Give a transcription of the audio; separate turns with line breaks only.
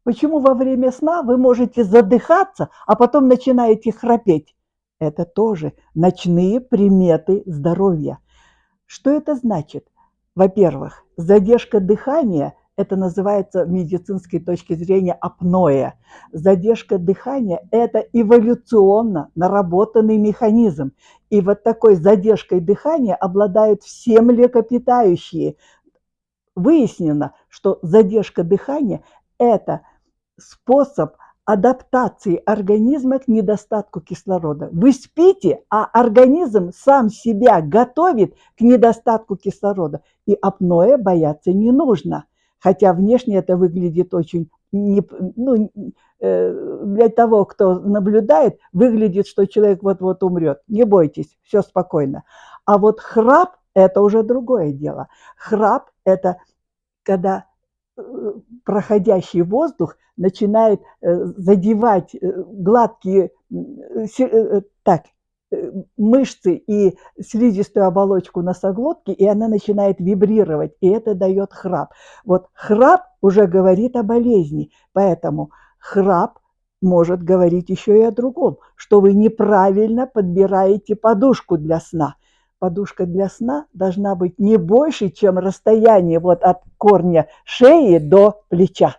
Почему во время сна вы можете задыхаться, а потом начинаете храпеть? Это тоже ночные приметы здоровья. Что это значит? Во-первых, задержка дыхания, это называется с медицинской точки зрения апноэ. Задержка дыхания – это эволюционно наработанный механизм. И вот такой задержкой дыхания обладают все млекопитающие. Выяснено, что задержка дыхания – это способ адаптации организма к недостатку кислорода. Вы спите, а организм сам себя готовит к недостатку кислорода. И апноэ бояться не нужно. Хотя внешне это выглядит очень... для того, кто наблюдает, выглядит, что человек вот-вот умрет. Не бойтесь, все спокойно. А вот храп – это уже другое дело. Храп – это когда проходящий воздух начинает задевать гладкие мышцы и слизистую оболочку носоглотки, и она начинает вибрировать, и это дает храп. Вот храп уже говорит о болезни, поэтому храп может говорить еще и о другом, что вы неправильно подбираете подушку для сна. Подушка для сна должна быть не больше, чем расстояние вот от корня шеи до плеча.